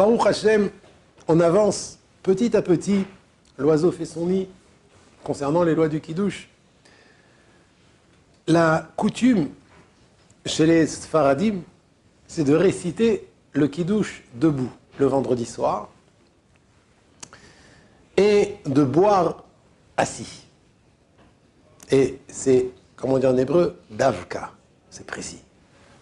Baruch Hashem, on avance petit à petit. L'oiseau fait son nid concernant les lois du Kiddush. La coutume chez les Sfaradim, c'est de réciter le Kiddush debout le vendredi soir et de boire assis. Et c'est, comment dire en hébreu, davka, c'est précis.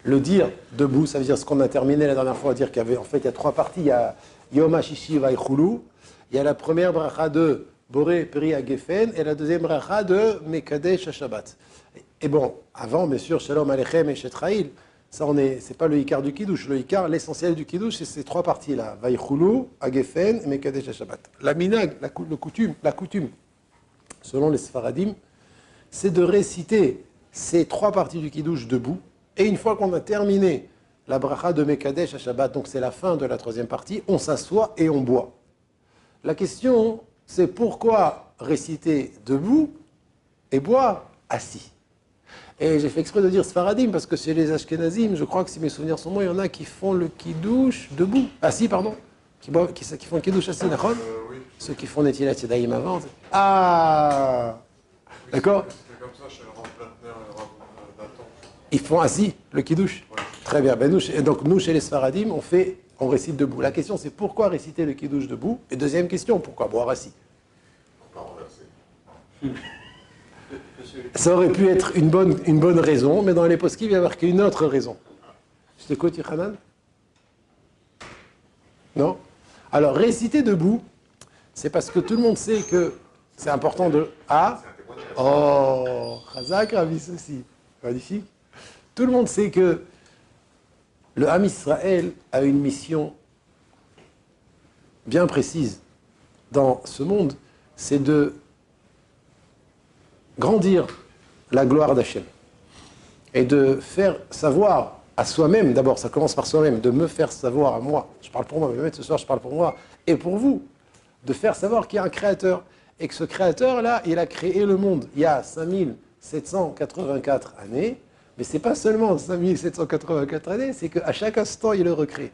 Le dire debout, ça veut dire ce qu'on a terminé la dernière fois, dire qu'il y avait, en fait, il y a trois parties. Il y a Yom HaShishi Vaychulu, il y a la première bracha de Boré Peri Agefen et la deuxième bracha de Mekadesh HaShabbat. Et bon, avant, bien sûr, Shalom Aleichem et Shetraïl, ça, c'est pas le Ikar du Kiddush. Le Ikar, l'essentiel du Kiddush, c'est ces trois parties-là. Vaychulu, Agefen et Mekadesh HaShabbat. La minag, la coutume, selon les Sfaradim, c'est de réciter ces trois parties du Kiddush debout. Et une fois qu'on a terminé la bracha de Mekadesh HaShabbat, donc c'est la fin de la troisième partie, on s'assoit et on boit. La question, c'est pourquoi réciter debout et boire assis. Et j'ai fait exprès de dire Sfaradim, parce que chez les Ashkenazim, je crois que si mes souvenirs sont bons, il y en a qui font le Kiddush debout, assis, pardon, qui font le Kiddush assis, d'accord oui. Ceux qui font Netilat Yadayim avant. Ah oui, d'accord. C'était comme ça chez le Rav Platner et le Rav Datan. Ils font assis, le Kiddush oui. Très bien. Ben nous, chez les Sfaradim, on récite debout. La question, c'est pourquoi réciter le Kiddush debout? Et deuxième question, pourquoi boire assis? Pour pas renverser. Ça aurait pu être une bonne raison, mais dans les poskim, il y a marqué une autre raison. Je t'écoute, Yochanan? Non? Alors, réciter debout, c'est parce que tout le monde sait que c'est important de... Ah? Oh, Chazak, Ravis aussi. Magnifique. Tout le monde sait que le Ham Israël a une mission bien précise dans ce monde, c'est de grandir la gloire d'Hachem et de faire savoir à soi-même, d'abord ça commence par soi-même, de me faire savoir à moi, je parle pour moi, ce soir je parle pour moi, et pour vous, de faire savoir qu'il y a un créateur, et que ce créateur-là, il a créé le monde il y a 5784 années, mais c'est pas seulement 5784 années, c'est qu'à chaque instant, il le recrée.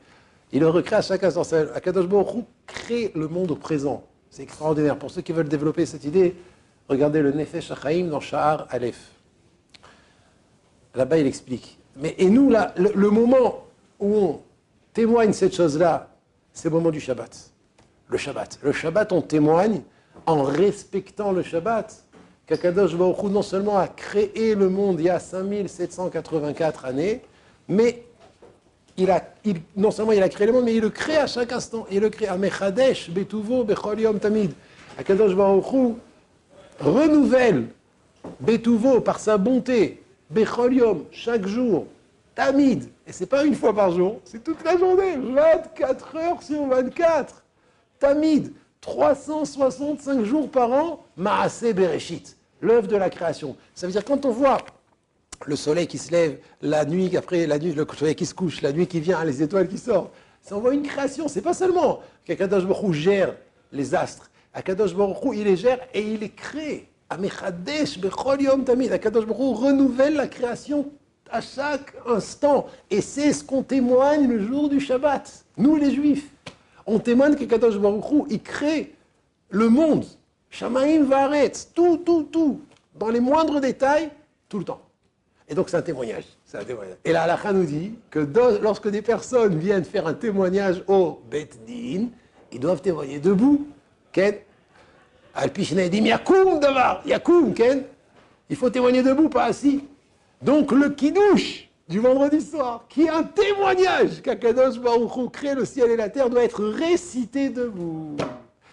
Il le recrée à chaque instant. Akadosh Baruch Hu crée le monde au présent. C'est extraordinaire. Pour ceux qui veulent développer cette idée, regardez le Nefesh HaChaim dans Sha'ar Aleph. Là-bas, il explique. Et nous, là, le moment où on témoigne cette chose-là, c'est le moment du Shabbat. Le Shabbat. Le Shabbat, on témoigne en respectant le Shabbat. Qu'Akadosh Baruch Hu non seulement a créé le monde il y a 5784 années, mais non seulement il a créé le monde, mais il le crée à chaque instant. Il le crée à Mechadesh, Betuvo, Bechol Yom Tamid. Akadosh Baruch Hu renouvelle Betuvo par sa bonté, Bechol Yom, chaque jour, Tamid. Et c'est pas une fois par jour, c'est toute la journée, 24 heures sur 24. Tamid, 365 jours par an, Maaseh Bereshit, l'œuvre de la création. Ça veut dire quand on voit le soleil qui se lève, la nuit, après la nuit, le soleil qui se couche, la nuit qui vient, les étoiles qui sortent, ça envoie une création. C'est pas seulement qu'Akadosh Baruch Hu gère les astres. Akadosh Baruch Hu, il les gère et il les crée. Amechadesh bechol yom tamid. Akadosh Baruch Hu renouvelle la création à chaque instant. Et c'est ce qu'on témoigne le jour du Shabbat. Nous, les Juifs, on témoigne qu'Akadosh Baruch Hu, il crée le monde. Shamaim va'aretz, tout, dans les moindres détails, tout le temps. Et donc c'est un témoignage. Et la halakha nous dit que lorsque des personnes viennent faire un témoignage au Bet Din, ils doivent témoigner debout. Ken, Al-Pishnedim Yakoum Davar, Yakoum, Ken. Il faut témoigner debout, pas assis. Donc le Kiddush du vendredi soir, qui est un témoignage qu'Akadosh Baruch Hu crée le ciel et la terre, doit être récité debout.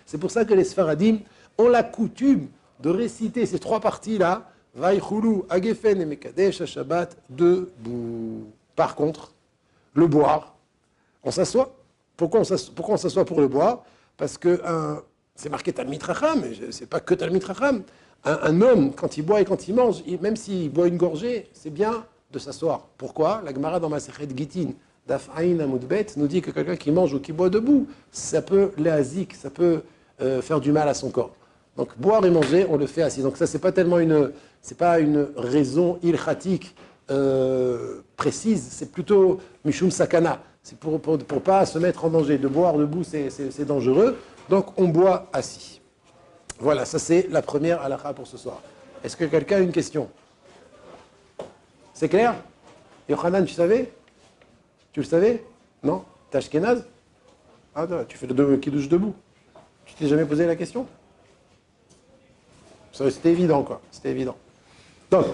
C'est pour ça que les Sfaradim ont la coutume de réciter ces trois parties-là, Vaychulu, Agefen et Mekadesh HaShabbat, debout. Par contre, le boire, on s'assoit. Pourquoi on s'assoit pour le boire? Parce que c'est marqué Talmid Chacham, mais c'est pas que Talmid Chacham. Un homme, quand il boit et quand il mange, même s'il boit une gorgée, c'est bien de s'asseoir. Pourquoi? La Gemara dans Masechet Gittin, Daf Ayin Amud Bet, nous dit que quelqu'un qui mange ou qui boit debout, ça peut léazik, ça peut faire du mal à son corps. Donc boire et manger, on le fait assis. Donc ça, c'est pas tellement une raison ilchatique précise, c'est plutôt Mishum Sakana. C'est pour pas se mettre en danger. De boire debout, c'est dangereux. Donc, on boit assis. Voilà, ça c'est la première halakha pour ce soir. Est-ce que quelqu'un a une question? C'est clair? Yochanan, tu savais? Tu le savais? Non? T'es ashkénaze? Ah, non, tu fais le kiddush debout. Tu t'es jamais posé la question? C'était évident, quoi. C'était évident. Donc,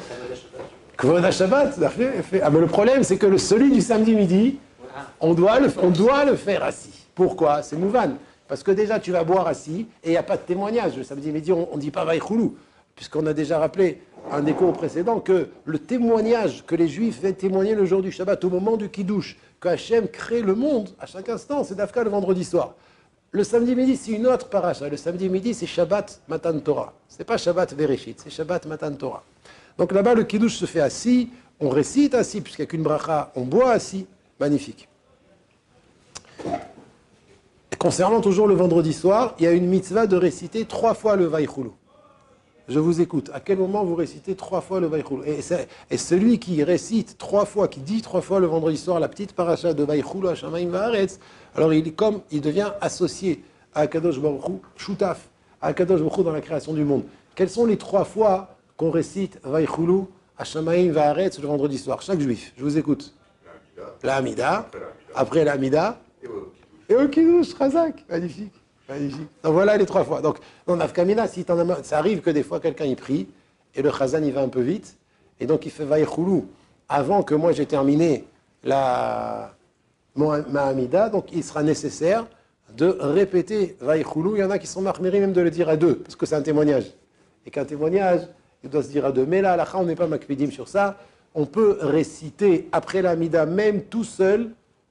Kvod Shabbat, ah, mais le problème, c'est que celui du samedi midi, on doit le faire assis. Pourquoi? C'est mouvan. Parce que déjà, tu vas boire assis et il n'y a pas de témoignage. Le samedi midi, on ne dit pas vaïchoulou, puisqu'on a déjà rappelé un des cours précédents que le témoignage que les Juifs viennent témoigner le jour du Shabbat, au moment du Kiddush, que Hachem crée le monde à chaque instant, c'est Dafka le vendredi soir. Le samedi midi, c'est une autre paracha. Le samedi midi, c'est Shabbat Matan Torah. Ce n'est pas Shabbat Bereshit, c'est Shabbat Matan Torah. Donc là-bas, le Kiddush se fait assis, on récite assis, puisqu'il n'y a qu'une bracha, on boit assis. Magnifique. Et concernant toujours le vendredi soir, il y a une mitzvah de réciter 3 fois le Vaïchoulou. Je vous écoute. À quel moment vous récitez 3 fois le Vaïchoulou? Et celui qui récite 3 fois, qui dit 3 fois le vendredi soir la petite paracha de Vaïchoulou à Shamayim Vaaretz, alors il devient associé à Akadosh Baruch Hu, Shutaf, à Akadosh Baruch Hu dans la création du monde. Quelles sont les 3 fois qu'on récite Vaïchoulou à Shamayim Vaaretz le vendredi soir? Chaque juif, je vous écoute. La Hamida, après la Hamida, et au Kiddush, Razak, magnifique. Magnifique. Donc voilà les 3 fois. Donc, dans Nafkamina, ça arrive que des fois quelqu'un y prie et le Chazan il va un peu vite et donc il fait Vaïchoulou avant que moi j'ai terminé ma Hamida, donc il sera nécessaire de répéter Vaïchoulou. Il y en a qui sont marméris même de le dire à 2 parce que c'est un témoignage. Et qu'un témoignage, il doit se dire à 2. Mais là, à la fin, on n'est pas makpidim sur ça. On peut réciter après la Hamida, même tout seul,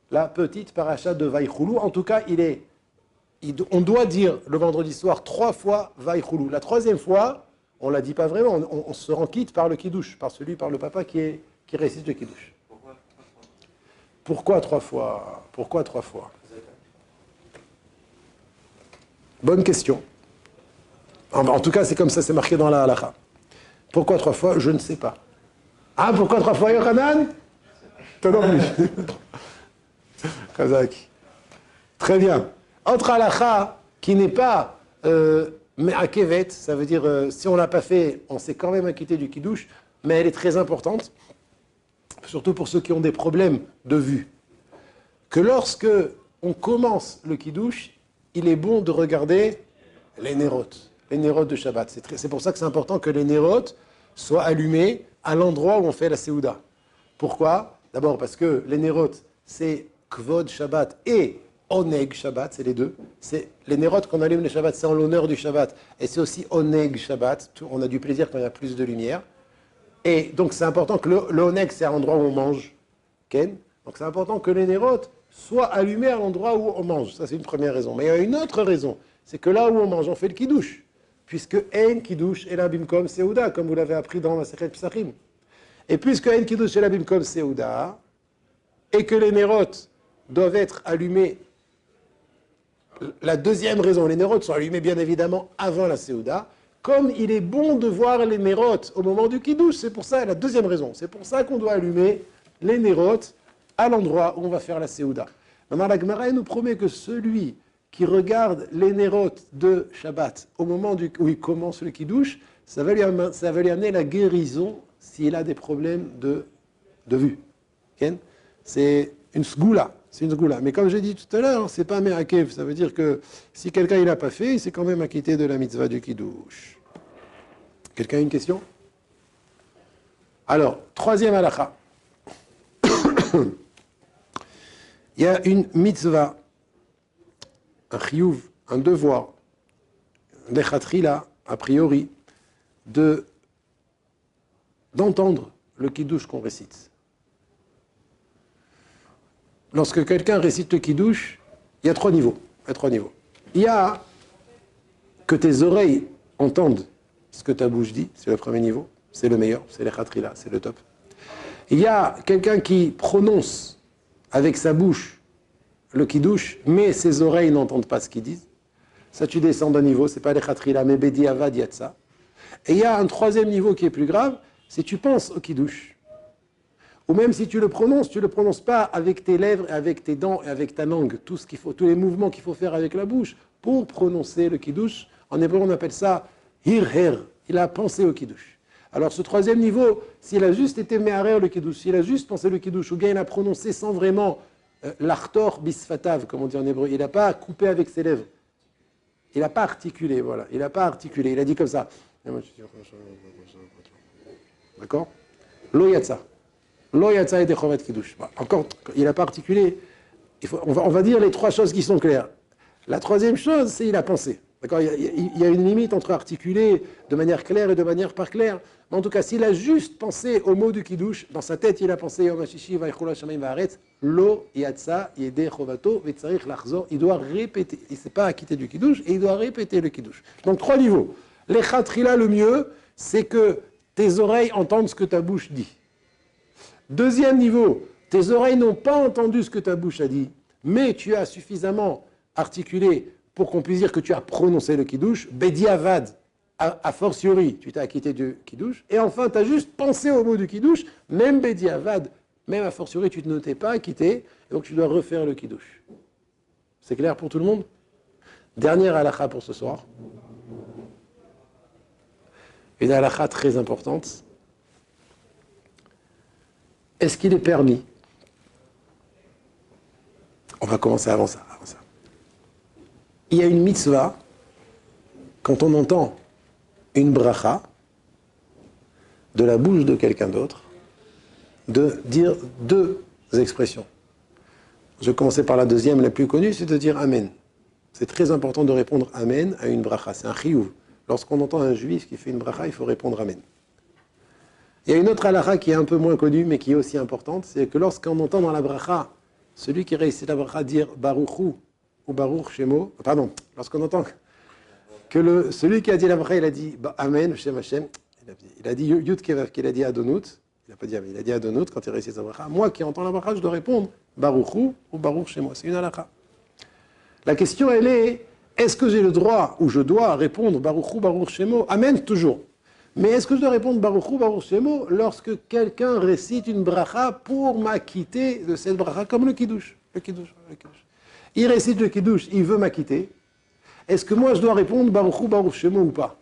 la petite paracha de Vaïchoulou. En tout cas, on doit dire le vendredi soir 3 fois Vaïchoulou. La 3e fois, on ne la dit pas vraiment. On se rend quitte par le Kiddush, par le papa qui récite le Kiddush. Pourquoi 3 fois? Pourquoi 3 fois? Bonne question. En tout cas, c'est comme ça, c'est marqué dans la halakha. Pourquoi 3 fois? Je ne sais pas. Ah, pourquoi 3 fois, Yochanan? Toi non plus. Kazak. Très bien. Autre halakha qui n'est pas me'akevet, ça veut dire si on ne l'a pas fait, on s'est quand même inquiété du kiddush, mais elle est très importante, surtout pour ceux qui ont des problèmes de vue. Que lorsque on commence le kiddush, il est bon de regarder les nérotes de Shabbat. C'est pour ça que c'est important que les nérotes soient allumés à l'endroit où on fait la Séouda. Pourquoi? D'abord parce que les nérotes, c'est Kvod Shabbat et Oneg Shabbat, c'est les deux. C'est les nérotes qu'on allume le Shabbat, c'est en l'honneur du Shabbat. Et c'est aussi Oneg Shabbat. On a du plaisir quand il y a plus de lumière. Et donc c'est important que le Oneg, c'est à l'endroit où on mange. Ken. Donc c'est important que les nérotes soient allumés à l'endroit où on mange. Ça c'est une première raison. Mais il y a une autre raison. C'est que là où on mange, on fait le Kiddush. Puisque En Kiddush et la Bimkom Seouda, comme vous l'avez appris dans la Sechet Psachim. Et puisque En Kiddush et la Bimkom Seouda, et que les nérotes doivent être allumés. La deuxième raison, les nérotes sont allumés bien évidemment avant la Séouda, comme il est bon de voir les nérotes au moment du Kiddush, c'est pour ça, la deuxième raison, c'est pour ça qu'on doit allumer les nérotes à l'endroit où on va faire la Séouda. Maintenant, la Gemara nous promet que celui qui regarde les nérotes de Shabbat au moment où il commence le Kiddush, ça va lui amener la guérison s'il a des problèmes de vue. Okay? C'est une sgoula. C'est une sgoula. Mais comme j'ai dit tout à l'heure, c'est pas me'akev. Ça veut dire que si quelqu'un il n'a pas fait, il s'est quand même acquitté de la mitzvah du Kiddush. Quelqu'un a une question? Alors, 3e halakha. Il y a une mitzvah, un chiyuv, un devoir, là, a priori, d'entendre le Kiddush qu'on récite. Lorsque quelqu'un récite le Kiddush, il y a 3 niveaux. Il y a que tes oreilles entendent ce que ta bouche dit, c'est le premier niveau, c'est le meilleur, c'est les khatrila, c'est le top. Il y a quelqu'un qui prononce avec sa bouche le Kiddush, mais ses oreilles n'entendent pas ce qu'ils disent. Ça, tu descends d'un niveau, c'est pas les khatrila, mais bedi avad yatsa. Et il y a un 3e niveau qui est plus grave, c'est tu penses au Kiddush. Ou même si tu le prononces pas avec tes lèvres, avec tes dents et avec ta langue, tout ce qu'il faut, tous les mouvements qu'il faut faire avec la bouche pour prononcer le kiddush. En hébreu, on appelle ça hirher. Il a pensé au kiddush. Alors ce troisième niveau, s'il a juste été meharer le kiddush, s'il a juste pensé le kiddush, ou bien il a prononcé sans vraiment l'artor bisfatav, comme on dit en hébreu, il n'a pas coupé avec ses lèvres. Il n'a pas articulé, voilà. Il n'a pas articulé. Il a dit comme ça. D'accord? Lo yatsa. Lo yatsa et dechovat kiddush. Encore, il n'a pas articulé. On va dire les trois choses qui sont claires. La troisième chose, c'est il a pensé. D'accord? Il y a une limite entre articuler de manière claire et de manière pas claire. Mais en tout cas, s'il a juste pensé au mot du kiddush, dans sa tête, il a pensé Yom HaShishi vaychulu hashamayim va'aretz, lo yatsa yedei chovato vetzarich lachzor. Il doit répéter. Il ne s'est pas acquitté du kiddush et il doit répéter le kiddush. Donc trois niveaux. L'echatrila, le mieux, c'est que tes oreilles entendent ce que ta bouche dit. Deuxième niveau, tes oreilles n'ont pas entendu ce que ta bouche a dit, mais tu as suffisamment articulé pour qu'on puisse dire que tu as prononcé le kiddush, bediavad, a fortiori, tu t'es acquitté du kiddush, et enfin, tu as juste pensé au mot du kiddush, même bediavad, même a fortiori, tu ne t'es pas acquitté, donc tu dois refaire le kiddush. C'est clair pour tout le monde? Dernière halakha pour ce soir. Une halakha très importante. Est-ce qu'il est permis? On va commencer avant ça. Il y a une mitzvah, quand on entend une bracha de la bouche de quelqu'un d'autre, de dire deux expressions. Je vais commencer par la deuxième, la plus connue, c'est de dire Amen. C'est très important de répondre Amen à une bracha. C'est un chiyuv. Lorsqu'on entend un juif qui fait une bracha, il faut répondre Amen. Il y a une autre halakha qui est un peu moins connue, mais qui est aussi importante, c'est que lorsqu'on entend dans la bracha, celui qui réussit la bracha dire Baruchu ou Baruch Shemo, pardon, lorsqu'on entend que celui qui a dit la bracha, il a dit Amen, Shem Hashem, il a dit Yud Kevav, qu'il a dit Adonut, il n'a pas dit Amen, il a dit Adonut quand il réussit sa bracha. Moi qui entends la bracha, je dois répondre Baruchu ou Baruch Shemo. C'est une halakha. La question, elle est-ce que j'ai le droit ou je dois répondre Baruchu, Baruch Shemo? Amen, toujours. Mais est-ce que je dois répondre Baruchu, Baruch Shemo lorsque quelqu'un récite une bracha pour m'acquitter de cette bracha, comme le kiddush? Le kiddush. Il récite le kiddush, il veut m'acquitter. Est-ce que moi je dois répondre Baruchu, Baruch Shemo ou pas?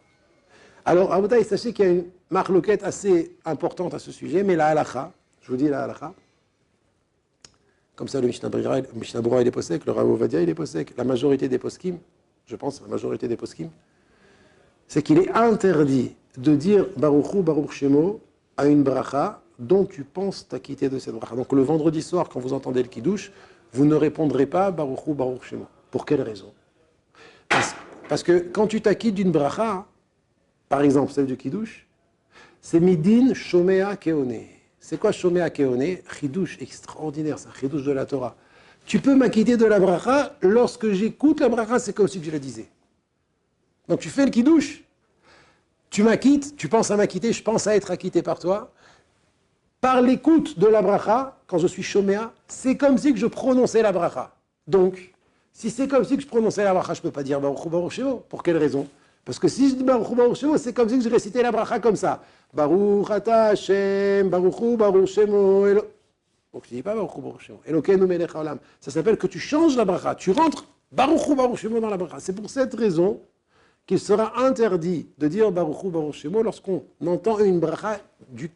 Alors, à Aboutaï, sachez qu'il y a une marloquette assez importante à ce sujet, mais la halakha, je vous dis la halakha, comme ça le Mishnah Berurah il est posek, le Rav Ovadia il est posek, la majorité des poskim, je pense la majorité des poskim, c'est qu'il est interdit de dire Baruchu, Baruch Shemo à une bracha dont tu penses t'acquitter de cette bracha. Donc le vendredi soir, quand vous entendez le kiddush, vous ne répondrez pas Baruchu, Baruch Shemo. Pour quelle raison? Parce que quand tu t'acquittes d'une bracha, par exemple celle du kiddush, c'est midin shomea keone. C'est quoi shomea keone? Kiddush extraordinaire, c'est un kiddush de la Torah. Tu peux m'acquitter de la bracha lorsque j'écoute la bracha, c'est comme si je la disais. Donc tu fais le kiddush, tu m'acquittes, tu penses à m'acquitter, je pense à être acquitté par toi. Par l'écoute de la bracha, quand je suis shoméa, c'est comme si que je prononçais la bracha. Donc, si c'est comme si que je prononçais la bracha, je ne peux pas dire Baruch Baruch Shemo. Pour quelle raison? Parce que si je dis Baruch Baruch Shemo, c'est comme si que je récitais la bracha comme ça. Baruch ata Hashem, Baruch Baruch Shemo. Donc je ne dis pas Baruch Baruch Shemo. Elokeinu melech haolam. Ça s'appelle que tu changes la bracha. Tu rentres Baruch Baruch Shemo dans la bracha. C'est pour cette raison qu'il sera interdit de dire Baruchu Baruch Shemo lorsqu'on entend une bracha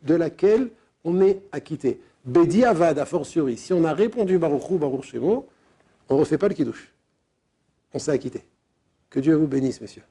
de laquelle on est acquitté. Bedi avad, a fortiori, si on a répondu Baruchu Baruch Shemo, on ne refait pas le kiddush. On s'est acquitté. Que Dieu vous bénisse, messieurs.